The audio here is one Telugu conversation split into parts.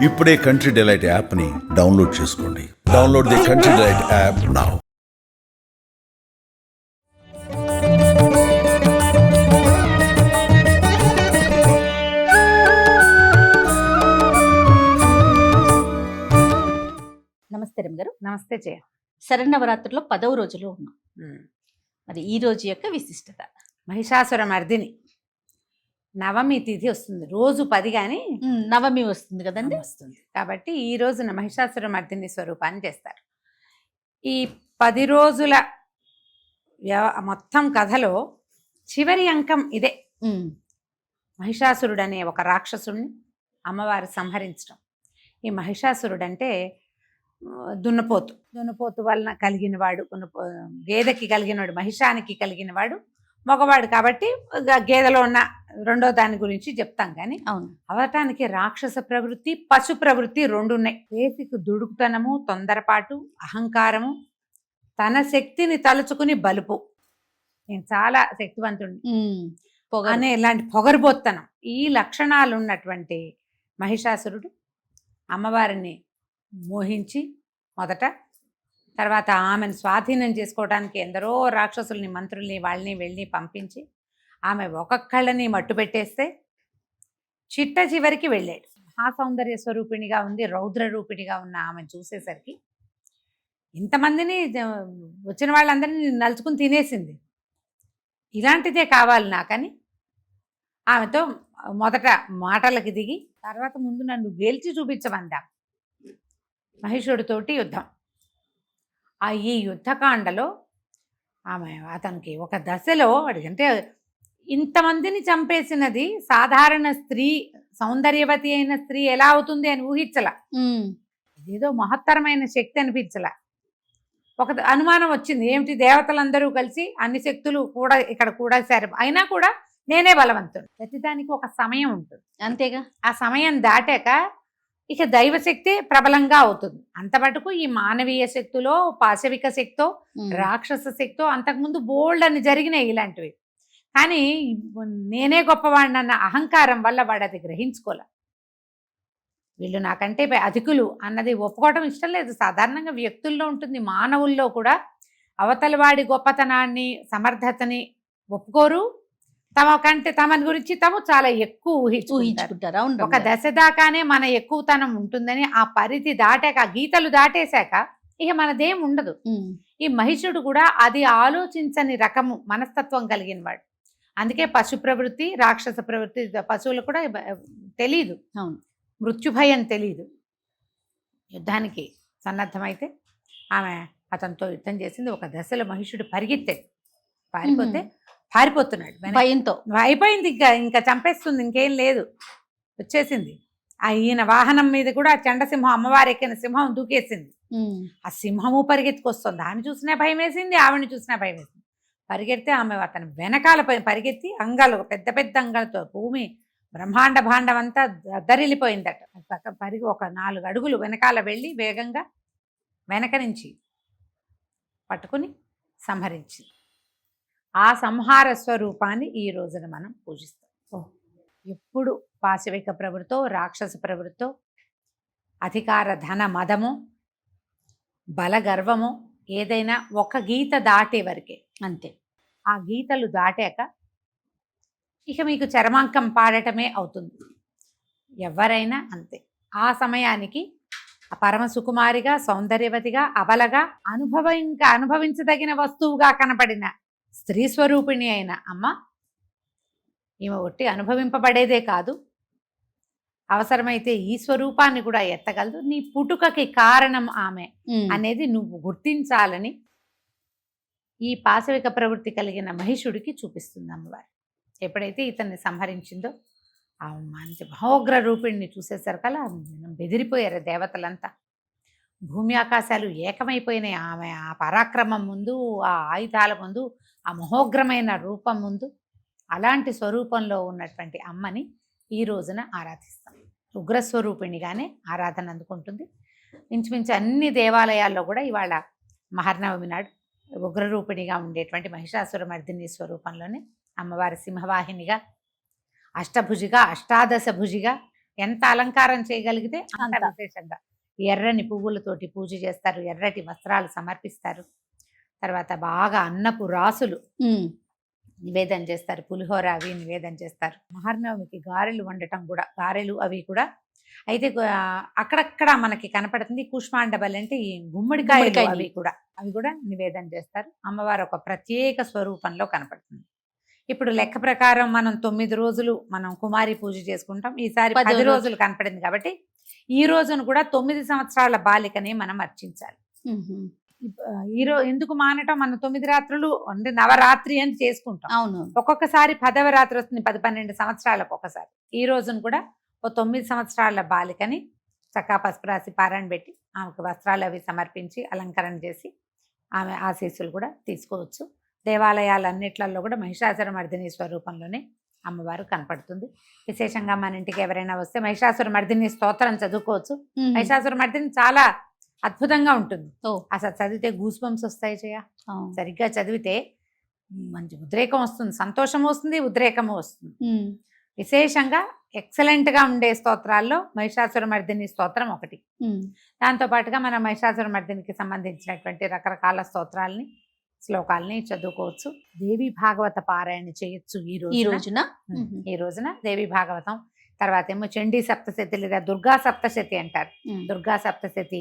ఇప్పుడే కంట్రీ డిలైట్ యాప్ని డౌన్లోడ్ చేసుకోండి. Download the country delight app now. నమస్తే రమ్య గారు. నమస్తే జయ. శరన్నవరాత్రిలో 10వ రోజులో ఉన్నాం. మరి ఈ రోజు యొక్క విశిష్టత. మహిషాసుర మర్దిని నవమి తిథి వస్తుంది. రోజు 10 కానీ నవమి వస్తుంది కదండి. వస్తుంది కాబట్టి ఈ రోజున మహిషాసుర మర్దిని స్వరూపాన్ని చేస్తారు. ఈ 10 రోజుల మొత్తం కథలో చివరి అంకం ఇదే. మహిషాసురుడు అనే ఒక రాక్షసుడిని అమ్మవారు సంహరించడం. ఈ మహిషాసురుడు అంటే దున్నపోతు వలన కలిగినవాడు, గేదెకి కలిగినవాడు, మహిషానికి కలిగినవాడు మగవాడు. కాబట్టి గేదెలో ఉన్న రెండో దాని గురించి చెప్తాం. కానీ అవును, అవటానికి రాక్షస ప్రవృత్తి, పశు ప్రవృత్తి రెండు ఉన్నాయి. బేసిక్ దుడుకుతనము, తొందరపాటు, అహంకారము, తన శక్తిని తలుచుకుని బలుపు, నేను చాలా శక్తివంతుడిని అనే ఇలాంటి పొగరుబోత్తనం, ఈ లక్షణాలు ఉన్నటువంటి మహిషాసురుడు అమ్మవారిని మోహించి మొదట, తర్వాత ఆమెను స్వాధీనం చేసుకోవడానికి ఎందరో రాక్షసుల్ని, మంత్రుల్ని, వాళ్ళని వెళ్ళి పంపించి ఆమె ఒక్కొక్కళ్ళని మట్టు పెట్టేస్తే చిట్ట చివరికి వెళ్ళాడు. మహాసౌందర్య స్వరూపిణిగా ఉంది, రౌద్ర రూపిణిగా ఉన్న ఆమెను చూసేసరికి ఇంతమందిని వచ్చిన వాళ్ళందరినీ నలుచుకుని తినేసింది. ఇలాంటిదే కావాలి నాకని ఆమెతో మొదట మాటలకి దిగి, తర్వాత ముందు నన్ను గెలిచి చూపించమందా మహిషుడితోటి యుద్ధం. ఈ యుద్ధకాండలో ఆమె అతనికి ఒక దశలో అంటే ఇంతమందిని చంపేసినది సాధారణ స్త్రీ, సౌందర్యవతి అయిన స్త్రీ ఎలా అవుతుంది అని ఊహించలా. ఇదేదో మహత్తరమైన శక్తి అనిపించలా. ఒక అనుమానం వచ్చింది, ఏమిటి దేవతలందరూ కలిసి అన్ని శక్తులు కూడా ఇక్కడ కూడా సరే, అయినా కూడా నేనే బలవంతుడు. ప్రతిదానికి ఒక సమయం ఉంటుంది అంతేగా. ఆ సమయం దాటాక ఇక దైవశక్తి ప్రబలంగా అవుతుంది. అంత మటుకు ఈ మానవీయ శక్తిలో, పాశవిక శక్తో, రాక్షస శక్తో అంతకుముందు బోల్డ్ అని జరిగినాయి ఇలాంటివి. కానీ నేనే గొప్పవాడిని అన్న అహంకారం వల్ల వాడు అది గ్రహించుకోలే. వీళ్ళు నాకంటే అధికులు అన్నది ఒప్పుకోవడం ఇష్టం లేదు. సాధారణంగా వ్యక్తుల్లో ఉంటుంది, మానవుల్లో కూడా అవతలవాడి గొప్పతనాన్ని, సమర్థతని ఒప్పుకోరు. తమని గురించి తాము చాలా ఎక్కువ ఊహించుకుంటారు. ఒక దశ దాకానే మన ఎక్కువతనం ఉంటుందని, ఆ పరిధి దాటాక, ఆ గీతలు దాటేశాక ఇక మనదేం ఉండదు. ఈ మహిషుడు కూడా అది ఆలోచించని రకము మనస్తత్వం కలిగిన వాడు. అందుకే పశు ప్రవృత్తి, రాక్షస ప్రవృత్తి, పశువులు కూడా తెలీదు, మృత్యు భయం తెలీదు. యుద్ధానికి సన్నద్ధమైతే ఆమె అతనితో యుద్ధం చేసింది. ఒక దశలో మహిషుడు పరిగెత్తాడు, పారిపోతున్నాడు భయంతో. అయిపోయింది, ఇంకా చంపేస్తుంది, ఇంకేం లేదు, వచ్చేసింది. ఈయన వాహనం మీద కూడా చండసింహం, అమ్మవారి ఎక్కిన సింహం దూకేసింది. ఆ సింహము పరిగెత్తుకొస్తుంది. ఆమె చూసినా భయం వేసింది, ఆవిడని చూసినా భయం వేసింది. పరిగెడితే ఆమె అతని వెనకాల పరిగెత్తి అంగాలు, పెద్ద పెద్ద అంగాలతో భూమి బ్రహ్మాండ భాండం అంతా దరిల్లిపోయిందట. ఒక 4 అడుగులు వెనకాల వెళ్ళి వేగంగా వెనక నుంచి పట్టుకుని సంహరించింది. ఆ సంహార స్వరూపాన్ని ఈ రోజున మనం పూజిస్తాం. ఎప్పుడు పాశవిక ప్రవృత్తో, రాక్షస ప్రవృత్తో, అధికార ధన మదము, బలగర్వము ఏదైనా ఒక గీత దాటే వరకే, అంతే. ఆ గీతలు దాటాక ఇక మీకు చరమాంకం పాడటమే అవుతుంది. ఎవరైనా అంతే. ఆ సమయానికి పరమ సుకుమారిగా, సౌందర్యవతిగా, అబలగా, అనుభవించదగిన వస్తువుగా కనపడిన స్త్రీ స్వరూపిణి అయిన అమ్మ ఈమె ఒట్టి అనుభవింపబడేదే కాదు, అవసరమైతే ఈ స్వరూపాన్ని కూడా ఎత్తగలదు. నీ పుట్టుకకి కారణం ఆమె అనేది నువ్వు గుర్తించాలని ఈ పాశవిక ప్రవృత్తి కలిగిన మహిషుడికి చూపిస్తుంది అమ్మవారు. ఎప్పుడైతే ఇతన్ని సంహరించిందో ఆ మంచి మహోగ్ర రూపిణిని చూసేసరికల్లా బెదిరిపోయారు దేవతలంతా. భూమి ఆకాశాలు ఏకమైపోయినాయి ఆమె ఆ పరాక్రమం ముందు, ఆ ఆయుధాల ముందు, ఆ మహోగ్రమైన రూపం ముందు. అలాంటి స్వరూపంలో ఉన్నటువంటి అమ్మని ఈ రోజున ఆరాధిస్తాం. ఉగ్రస్వరూపిణిగానే ఆరాధన అందుకుంటుంది. ఇంచుమించు అన్ని దేవాలయాల్లో కూడా ఇవాళ మహర్నవమి నాడు ఉగ్రరూపిణిగా ఉండేటువంటి మహిషాసుర మర్దిని స్వరూపంలోనే అమ్మవారి సింహవాహినిగా, అష్టభుజిగా, అష్టాదశ భుజిగా ఎంత అలంకారం చేయగలిగితే అంత అంత. విశేషంగా ఎర్రని పువ్వులతోటి పూజ చేస్తారు, ఎర్రటి వస్త్రాలు సమర్పిస్తారు. తర్వాత బాగా అన్నపు రాసులు నివేదన చేస్తారు, పులిహోర అవి నివేదన చేస్తారు. మహర్నవమికి గారెలు వండటం కూడా, గారెలు అవి కూడా. అయితే అక్కడక్కడ మనకి కనపడుతుంది కూష్మాండబలి అంటే ఈ గుమ్మడికాయలు, గుమ్మడికాయలు. అవి కూడా నివేదన చేస్తారు. అమ్మవారు ఒక ప్రత్యేక స్వరూపంలో కనపడుతుంది. ఇప్పుడు లెక్క ప్రకారం మనం 9 రోజులు మనం కుమారి పూజ చేసుకుంటాం, ఈసారి 10 10 రోజులు కనపడింది కాబట్టి ఈ రోజును కూడా 9 సంవత్సరాల బాలికనే మనం అర్చించాలి. ఎందుకు మానటం, మనం 9 రాత్రులు అంటే నవరాత్రి అని చేసుకుంటాం. అవును. ఒక్కొక్కసారి 10వ రాత్రి వస్తుంది, 10-12 సంవత్సరాలకు ఒకసారి. ఈ రోజును కూడా ఓ 9 సంవత్సరాల బాలికని చక్కా పసుపు రాసి పారాయణ పెట్టి ఆమెకు వస్త్రాలు అవి సమర్పించి అలంకరణ చేసి ఆమె ఆశీస్సులు కూడా తీసుకోవచ్చు. దేవాలయాలన్నిట్లలో కూడా మహిషాసురమర్దిని స్వరూపంలోనే అమ్మవారు కనపడుతుంది. విశేషంగా మన ఇంటికి ఎవరైనా వస్తే మహిషాసురమర్దిని స్తోత్రం చదువుకోవచ్చు. మహిషాసురమర్దిని చాలా అద్భుతంగా ఉంటుంది. అసలు చదివితే గూస్ బంప్స్ వస్తాయి చేయ. సరిగ్గా చదివితే మంచి ఉద్రేకం వస్తుంది, సంతోషం వస్తుంది, ఉద్రేకము వస్తుంది. విశేషంగా ఎక్సలెంట్గా ఉండే స్తోత్రాల్లో మహిషాసురమర్దిని స్తోత్రం ఒకటి. దాంతోపాటుగా మన మహిషాసురమర్దినికి సంబంధించినటువంటి రకరకాల స్తోత్రాలని, శ్లోకాలని చదువుకోవచ్చు. దేవి భాగవత పారాయణ చేయొచ్చు ఈ రోజున దేవి భాగవతం. తర్వాత ఏమో చండీ సప్తశతి లేదా దుర్గా సప్తశతి అంటారు, దుర్గా సప్తశతి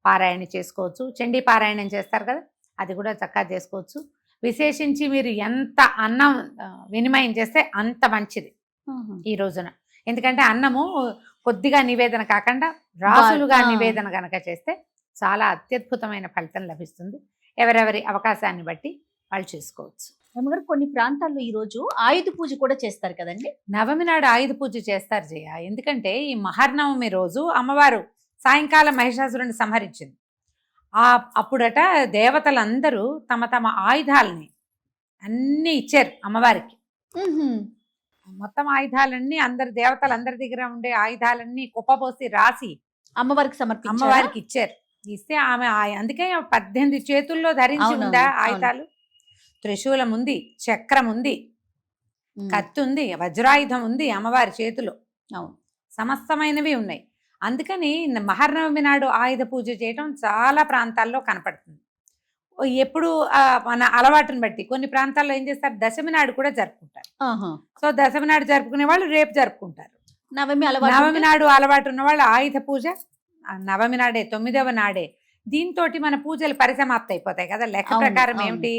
పారాయణ చేసుకోవచ్చు. చండీ పారాయణం చేస్తారు కదా, అది కూడా చక్కగా చేసుకోవచ్చు. విశేషించి మీరు ఎంత అన్నం వినిమయం చేస్తే అంత మంచిది ఈ రోజున. ఎందుకంటే అన్నము కొద్దిగా నివేదన కాకుండా రాసులుగా నివేదన గనక చేస్తే చాలా అత్యద్భుతమైన ఫలితం లభిస్తుంది. ఎవరెవరి అవకాశాన్ని బట్టి వాళ్ళు చేసుకోవచ్చు. అమ్మగారు కొన్ని ప్రాంతాల్లో ఈ రోజు ఆయుధ పూజ కూడా చేస్తారు కదండి. నవమి నాడు ఆయుధ పూజ చేస్తారు జయ. ఎందుకంటే ఈ మహర్నవమి రోజు అమ్మవారు సాయంకాలం మహిషాసురుని సంహరించింది. అప్పుడట దేవతలందరూ తమ తమ ఆయుధాలని అన్నీ ఇచ్చారు అమ్మవారికి. మొత్తం ఆయుధాలన్నీ అందరు దేవతలందరి దగ్గర ఉండే ఆయుధాలన్నీ కుప్పపోసి రాసి అమ్మవారికి ఇచ్చారు. ఇస్తే ఆమె అందుకే 18 చేతుల్లో ధరించి ఉందా ఆయుధాలు. త్రిశూలం ఉంది, చక్రం ఉంది, కత్తి ఉంది, వజ్రాయుధం ఉంది అమ్మవారి చేతిలో. సమస్తమైనవి ఉన్నాయి. అందుకని మహర్నవమి నాడు ఆయుధ పూజ చేయటం చాలా ప్రాంతాల్లో కనపడుతుంది. ఎప్పుడు మన అలవాటుని బట్టి కొన్ని ప్రాంతాల్లో ఏం చేస్తారు, దశమి నాడు కూడా జరుపుకుంటారు. సో దశమి నాడు జరుపుకునే వాళ్ళు రేపు జరుపుకుంటారు. నవమి నాడు అలవాటు ఉన్న వాళ్ళు ఆయుధ పూజ నవమి నాడే, 9వ నాడే. దీంతో మన పూజలు పరిసమాప్తి అయిపోతాయి కదా. లెక్క ప్రకారం ఏమిటి,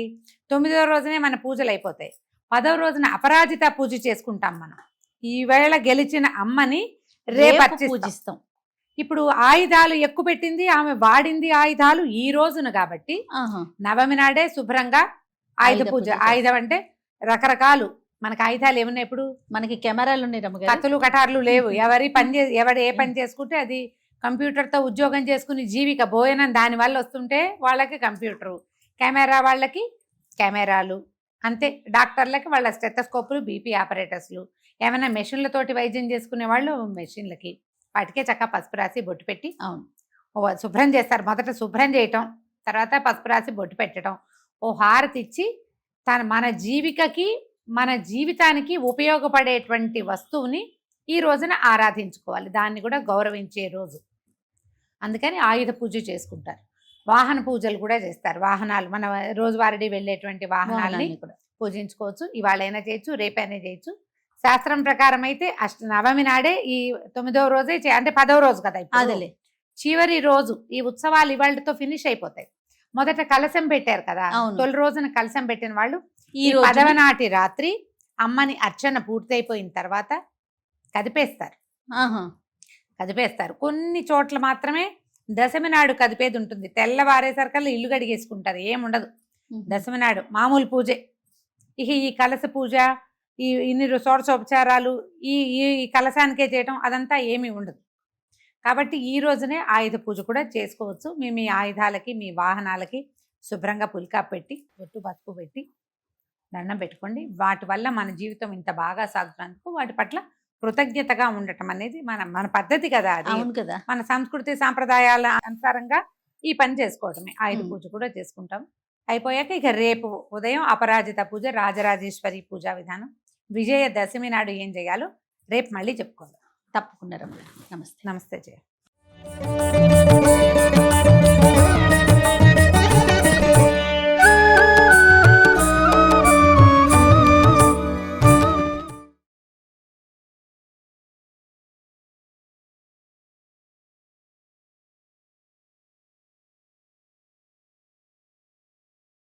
9వ రోజునే మన పూజలు అయిపోతాయి. 10వ రోజున అపరాజిత పూజ చేసుకుంటాం మనం. ఈవేళ గెలిచిన అమ్మని రేపు పూజిస్తాం. ఇప్పుడు ఆయుధాలు ఎక్కువ పెట్టింది ఆమె, వాడింది ఆయుధాలు ఈ రోజున కాబట్టి నవమి నాడే శుభ్రంగా ఆయుధ పూజ. ఆయుధం అంటే రకరకాలు మనకి ఆయుధాలు ఏమున్నాయి, ఇప్పుడు మనకి కెమెరాలు ఉన్నాయి, కత్తులు కటార్లు లేవు. ఎవడు ఏ పని చేసుకుంటే అది కంప్యూటర్తో ఉద్యోగం చేసుకుని జీవిక భోజనం దానివల్ల వస్తుంటే వాళ్ళకి కంప్యూటరు, కెమెరా వాళ్ళకి కెమెరాలు అంతే. డాక్టర్లకి వాళ్ళ స్టెథోస్కోపులు, బీపీ ఆపరేటర్స్లు, ఏమైనా మెషిన్లతోటి వైద్యం చేసుకునే వాళ్ళు మెషిన్లకి, వాటికే చక్కగా పసుపు రాసి బొట్టు పెట్టి శుభ్రం చేస్తారు. మొదట శుభ్రం చేయటం, తర్వాత పసుపు రాసి బొట్టు పెట్టడం, ఓ హారతి ఇచ్చి మన జీవికకి మన జీవితానికి ఉపయోగపడేటువంటి వస్తువుని ఈ రోజున ఆరాధించుకోవాలి. దాన్ని కూడా గౌరవించే రోజు. అందుకని ఆయుధ పూజ చేసుకుంటారు. వాహన పూజలు కూడా చేస్తారు. వాహనాలు మన రోజువారీ వెళ్ళేటువంటి వాహనాలని పూజించుకోవచ్చు. ఇవాళైనా చేయొచ్చు, రేపైనా చేయొచ్చు. శాస్త్రం ప్రకారం అయితే నవమి నాడే ఈ 9వ రోజే అంటే 10వ రోజు కదా అదేలే చివరి రోజు. ఈ ఉత్సవాలు ఇవాళతో ఫినిష్ అయిపోతాయి. మొదట కలశం పెట్టారు కదా, తొలి రోజున కలశం పెట్టిన వాళ్ళు ఈ 10వ నాటి రాత్రి అమ్మని అర్చన పూర్తయిపోయిన తర్వాత కదిపేస్తారు. కొన్ని చోట్ల మాత్రమే దశమి నాడు కదిపేది ఉంటుంది. తెల్లవారేసరికల్లా ఇల్లు గడిగేసుకుంటారు, ఏముండదు. దశమి నాడు మామూలు పూజే. ఇక ఈ కలశ పూజ, ఇన్ని షోడశోపచారాలు ఈ కలశానికే చేయటం అదంతా ఏమీ ఉండదు. కాబట్టి ఈ రోజునే ఆయుధ పూజ కూడా చేసుకోవచ్చు. మీ ఆయుధాలకి, మీ వాహనాలకి శుభ్రంగా పులికా పెట్టి, బొట్టు పసుపు పెట్టి దండం పెట్టుకోండి. వాటి వల్ల మన జీవితం ఇంత బాగా సాగుతున్నందుకు వాటి పట్ల కృతజ్ఞతగా ఉండటం అనేది మన పద్ధతి కదా. అది కదా మన సంస్కృతి సాంప్రదాయాల అనుసారంగా ఈ పని చేసుకోవటమే. ఆయుధ పూజ కూడా చేసుకుంటాం. అయిపోయాక ఇక రేపు ఉదయం అపరాజిత పూజ, రాజరాజేశ్వరి పూజా విధానం, విజయదశమి నాడు ఏం చేయాలో రేపు మళ్ళీ చెప్పుకోవాలి. తప్పకుండా రమణ. నమస్తే. నమస్తే జయ.